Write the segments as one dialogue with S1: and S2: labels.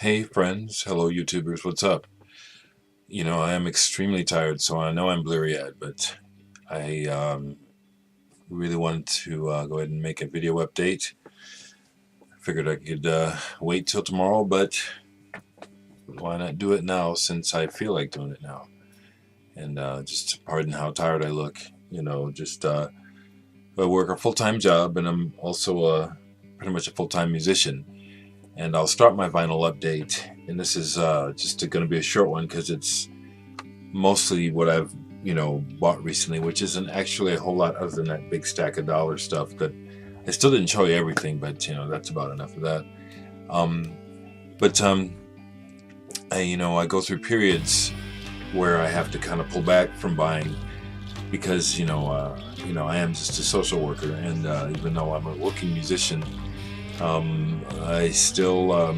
S1: Hey friends, hello YouTubers, what's up? I am extremely tired, so I know I'm blurry-eyed, but I really wanted to go ahead and make a video update. I figured I could wait till tomorrow, but why not do it now since I feel like doing it now? And just pardon how tired I look. I work a full-time job, and I'm also pretty much a full-time musician. And I'll start my vinyl update, and this is just going to be a short one because it's mostly what I've bought recently, which isn't actually a whole lot other than that big stack of dollar stuff. That I still didn't show you everything, but that's about enough of that. I go through periods where I have to kind of pull back from buying because I am just a social worker, and even though I'm a working musician, I still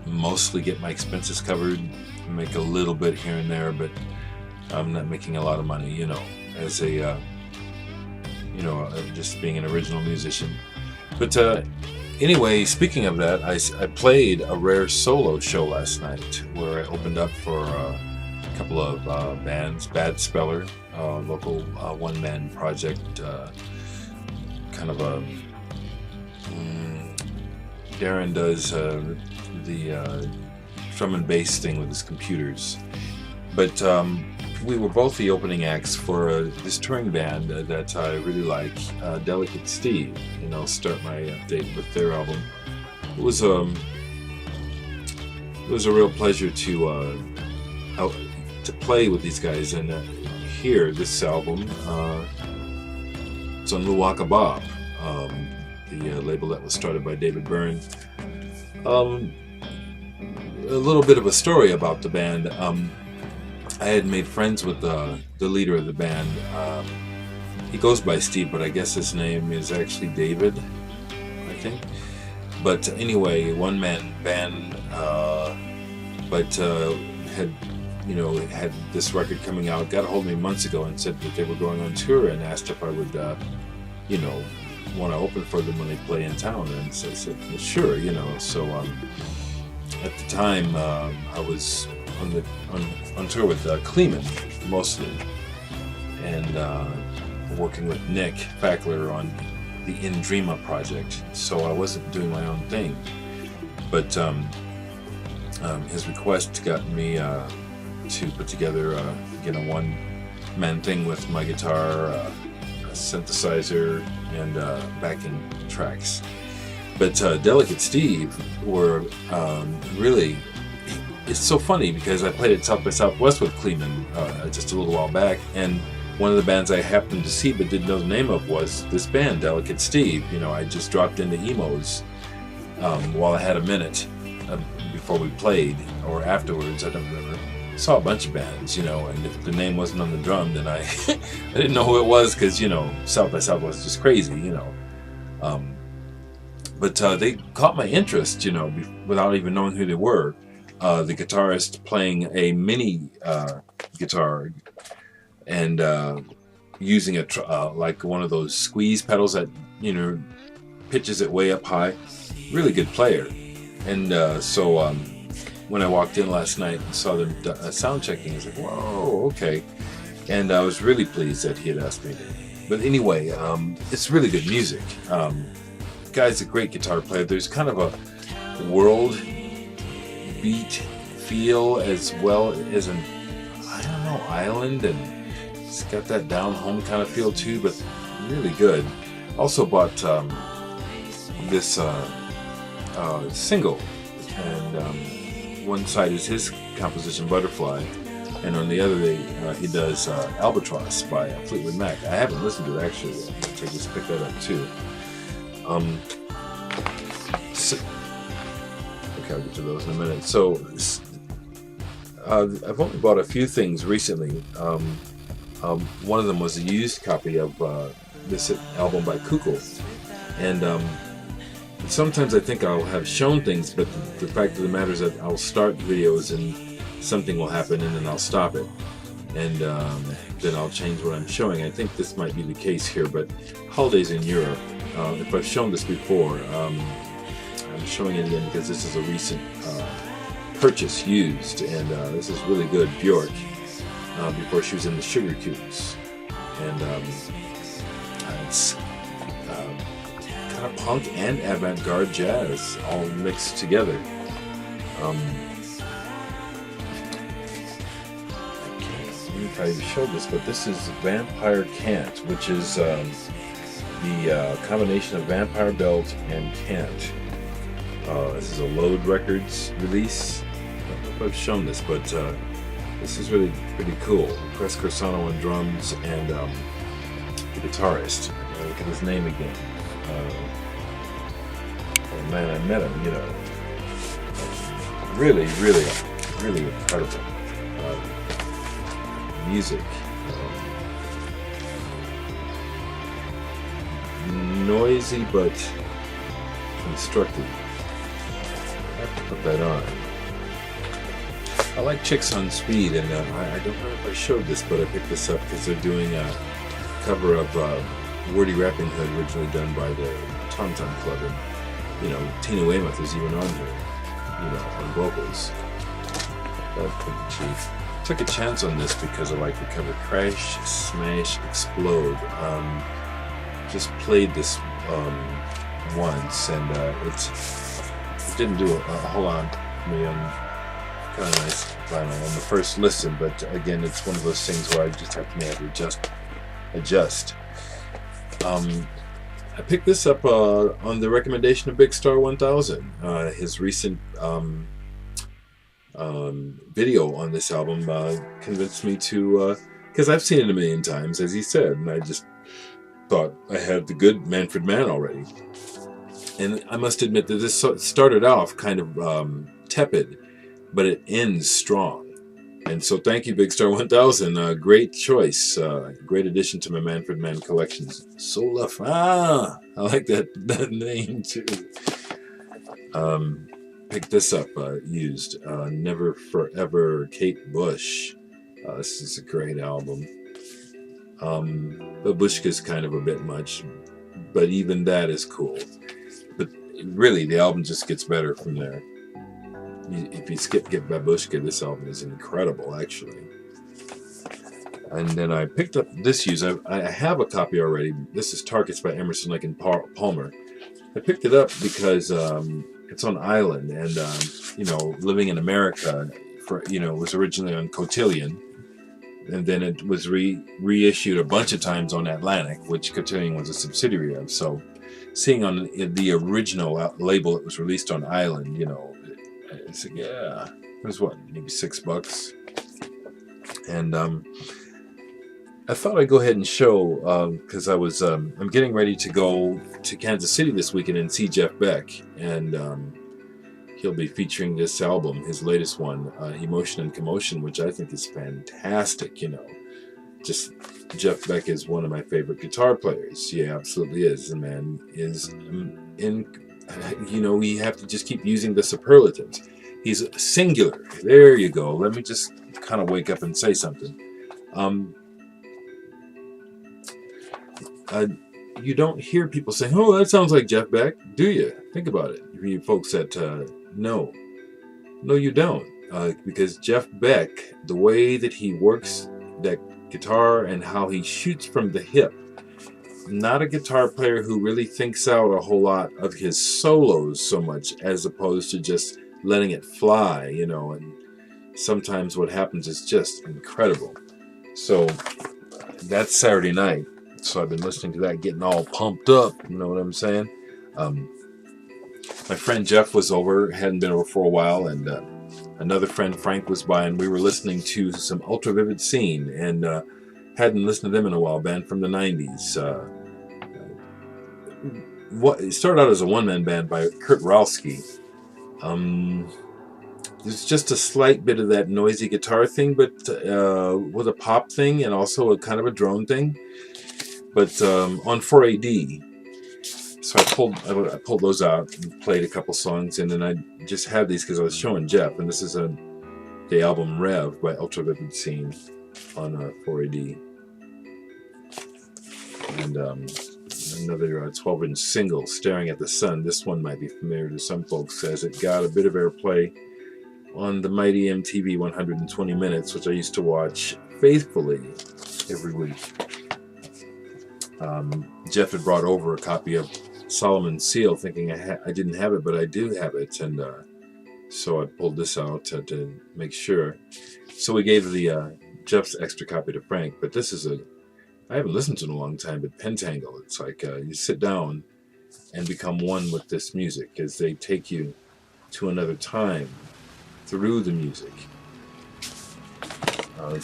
S1: mostly get my expenses covered. Make a little bit here and there, but I'm not making a lot of money, as a just being an original musician. But anyway, speaking of that, I played a rare solo show last night where I opened up for a couple of bands. Bad Speller, local one-man project, kind of a Darren does the drum and bass thing with his computers. But we were both the opening acts for this touring band that I really like, Delicate Steve, and I'll start my update with their album. It was a real pleasure to play with these guys and hear this album. It's on Luwaka Bob, the label that was started by David Byrne. A little bit of a story about the band. I had made friends with the leader of the band. He goes by Steve, but I guess his name is actually David, I think. But anyway, one-man band, but had this record coming out. Got a hold of me months ago and said that they were going on tour and asked if I would, want to open for them when they play in town. And so I said, well, sure, So at the time, I was on tour with Kleeman mostly, and working with Nick Fackler on the In Dreama project. So I wasn't doing my own thing, but his request got me to put together a one-man thing with my guitar, a synthesizer, and backing tracks. But Delicate Steve were really... It's so funny because I played at South by Southwest with Kleeman just a little while back, and one of the bands I happened to see but didn't know the name of was this band, Delicate Steve. I just dropped into Emos while I had a minute before we played, or afterwards, I don't remember. Saw a bunch of bands, and if the name wasn't on the drum, then I I didn't know who it was because, South by Southwest is just crazy, But they caught my interest, without even knowing who they were. The guitarist playing a mini guitar and using like one of those squeeze pedals that pitches it way up high. Really good player. And so when I walked in last night and saw them sound checking, I was like, whoa, okay. And I was really pleased that he had asked me to. But anyway, it's really good music. Guy's a great guitar player. There's kind of a world beat feel as well as an, island, and it's got that down home kind of feel too, but really good. Also bought this single, and one side is his composition Butterfly, and on the other he does Albatross by Fleetwood Mac. I haven't listened to it actually yet. I just picked that up too. Okay, I'll get to those in a minute. So I've only bought a few things recently. One of them was a used copy of this album by Kukil, and sometimes I think I'll have shown things, but the fact of the matter is that I'll start videos and something will happen and then I'll stop it, and then I'll change what I'm showing. I think this might be the case here, but Holidays in Europe, if I've shown this before, I'm showing it again because this is a recent purchase used, and this is really good Bjork before she was in the Sugar Cubes, and it's kind of punk and avant-garde jazz all mixed together. I can't remember if I showed this, but this is Vampire Cant, which is the combination of Vampire Belt and Cant. This is a Load Records release. I don't know if I've shown this, but this is really pretty cool. Chris Corsano on drums and the guitarist. Look at his name again. Oh man, I met him, you know. Really, really, really incredible music. Noisy but constructive. I have to put that on. I like Chicks on Speed, and I don't know if I showed this, but I picked this up because they're doing a cover of Wordy Rapping Hood, originally done by the Tom Tom Club, and you know, Tina Weymouth is even on here, you know, on vocals. That's pretty cheap. Took a chance on this because I like the cover. Crash, Smash, Explode. Just played this once, and it didn't do a whole lot for me on kind of nice vinyl on the first listen, but again, it's one of those things where I just have to adjust. I picked this up on the recommendation of Big Star 1000. His recent video on this album convinced me to, because I've seen it a million times, as he said, and I just thought I had the good Manfred Mann already. And I must admit that this started off kind of tepid, but it ends strong. And so thank you, Big Star 1000. Great choice. Great addition to my Manfred Mann collections. Sola Fa. I like that name too. Picked this up, used. Never Forever, Kate Bush. This is a great album. Babushka's kind of a bit much, but even that is cool. But really, the album just gets better from there. If you Get Babushka, this album is incredible, actually. And then I picked up this use. I have a copy already. This is Targets by Emerson, Lake and Palmer. I picked it up because it's on Island, and you know, living in America, it was originally on Cotillion, and then it was reissued a bunch of times on Atlantic, which Cotillion was a subsidiary of. So, seeing on the original label it was released on Island, you know, I said, yeah, it was what, maybe $6, and I thought I'd go ahead and show, because I'm getting ready to go to Kansas City this weekend and see Jeff Beck, and he'll be featuring this album, his latest one, Emotion and Commotion, which I think is fantastic. You know, just Jeff Beck is one of my favorite guitar players. He absolutely is. The man is you know, we have to just keep using the superlatives. He's singular. There you go. Let me just kind of wake up and say something. You don't hear people saying, "Oh, that sounds like Jeff Beck," do you? Think about it. You folks that no, you don't, because Jeff Beck, the way that he works that guitar and how he shoots from the hip, not a guitar player who really thinks out a whole lot of his solos so much, as opposed to just letting it fly, you know. And sometimes what happens is just incredible. So that's Saturday night. So I've been listening to that, getting all pumped up. You know what I'm saying? My friend Jeff was over, hadn't been over for a while, and another friend, Frank, was by, and we were listening to some Ultra Vivid Scene, and hadn't listened to them in a while, band from the 90s. It started out as a one-man band by Kurt Ralsky. There's just a slight bit of that noisy guitar thing, but with a pop thing and also a kind of a drone thing. But on 4AD, so I pulled those out and played a couple songs, and then I just had these because I was showing Jeff, and this is the album Rev by Ultra Vivid Scene on 4AD, and another 12-inch single, Staring at the Sun. This one might be familiar to some folks, as it got a bit of airplay on the mighty MTV 120 Minutes, which I used to watch faithfully every week. Jeff had brought over a copy of Solomon's Seal, thinking I didn't have it, but I do have it, and so I pulled this out to make sure. So we gave the Jeff's extra copy to Frank, but this is I haven't listened to it in a long time, but Pentangle. It's like you sit down and become one with this music as they take you to another time through the music. I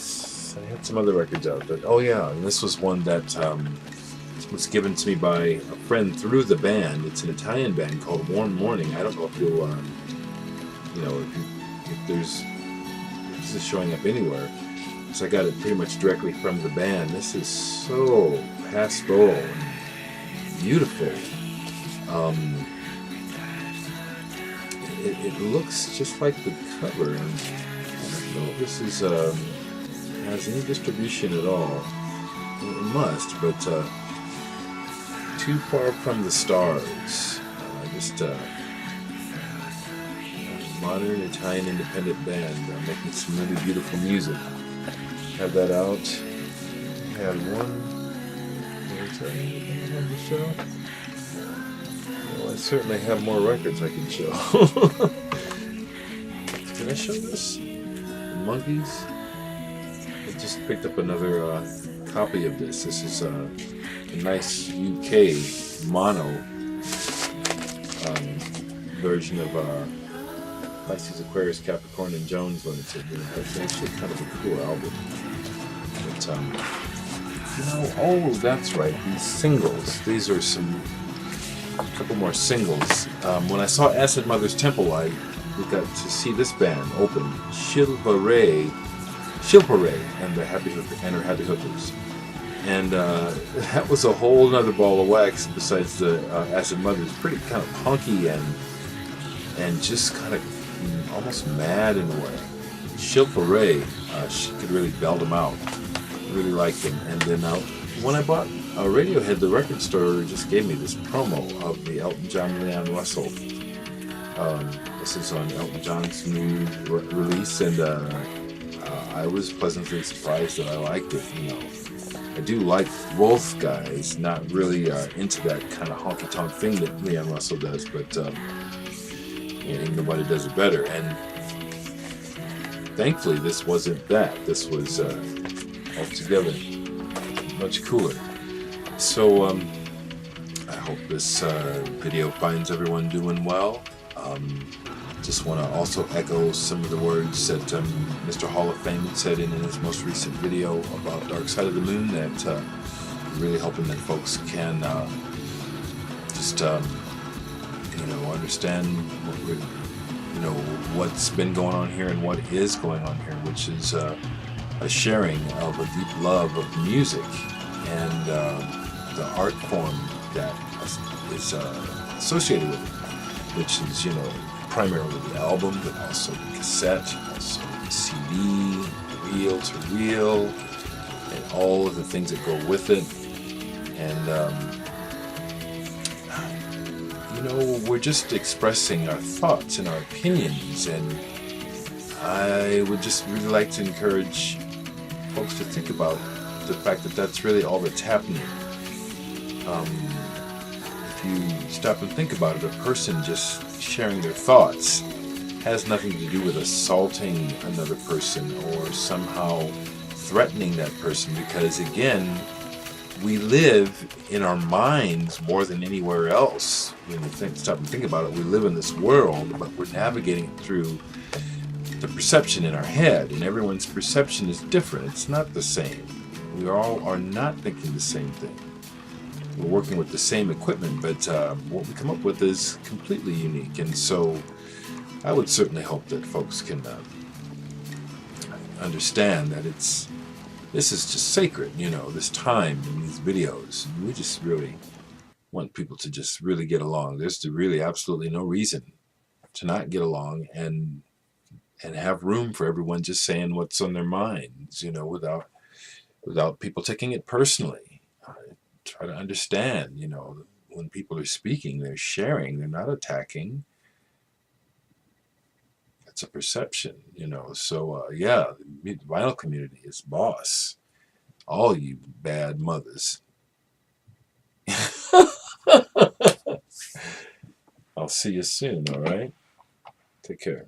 S1: had some other records out, but oh yeah, and this was one that was given to me by a friend through the band. It's an Italian band called Warm Morning. I don't know if you'll, if this is showing up anywhere. So I got it pretty much directly from the band. This is so pastoral and beautiful. It looks just like the cover, and I don't know if this is has any distribution at all. It must, but Too Far from the Stars. Just modern Italian independent band making some really beautiful music. Have that out. Had one. On the show. Well, I certainly have more records I can show. Can I show this? The Monkeys. I just picked up another copy of this. This is a nice UK mono version of Pisces, Aquarius, Capricorn, and Jones Limited. It's actually kind of a cool album. But, oh, that's right, these singles. These are a couple more singles. When I saw Acid Mother's Temple, we got to see this band open, Shilpare and her Happy Hookers. And that was a whole nother ball of wax besides the Acid Mother's. Pretty kind of punky and just kind of almost mad in a way. Shilpare, she could really belt them out. Really liked him. And then when I bought Radiohead, the record store just gave me this promo of the Elton John Leon Russell. This is on Elton John's new release, and I was pleasantly surprised that I liked it. I do like both guys, not really into that kind of honky-tonk thing that Leon Russell does, but nobody does it better. And thankfully, this wasn't that. This was altogether much cooler. So I hope this video finds everyone doing well. Just want to also echo some of the words that Mr. Hall of Fame said in his most recent video about Dark Side of the Moon, that really hoping that folks can just understand what's been going on here and what is going on here, which is a sharing of a deep love of music and the art form that is associated with it, which is primarily the album, but also the cassette, also the CD, reel-to-reel, and all of the things that go with it. And we're just expressing our thoughts and our opinions, and I would just really like to encourage folks to think about the fact that that's really all that's happening. If you stop and think about it, a person just sharing their thoughts has nothing to do with assaulting another person or somehow threatening that person, because again, we live in our minds more than anywhere else. When you stop and think about it, we live in this world, but we're navigating it through the perception in our head, and everyone's perception is different. It's not the same. We all are not thinking the same thing. We're working with the same equipment, but what we come up with is completely unique. And so I would certainly hope that folks can understand that this is just sacred, this time in these videos. We just really want people to just really get along. There's really absolutely no reason to not get along and have room for everyone just saying what's on their minds, without people taking it personally. Try to understand, when people are speaking, they're sharing, they're not attacking. It's a perception, you know. So yeah, the vinyl community is boss. All you bad mothers. I'll see you soon. All right. Take care.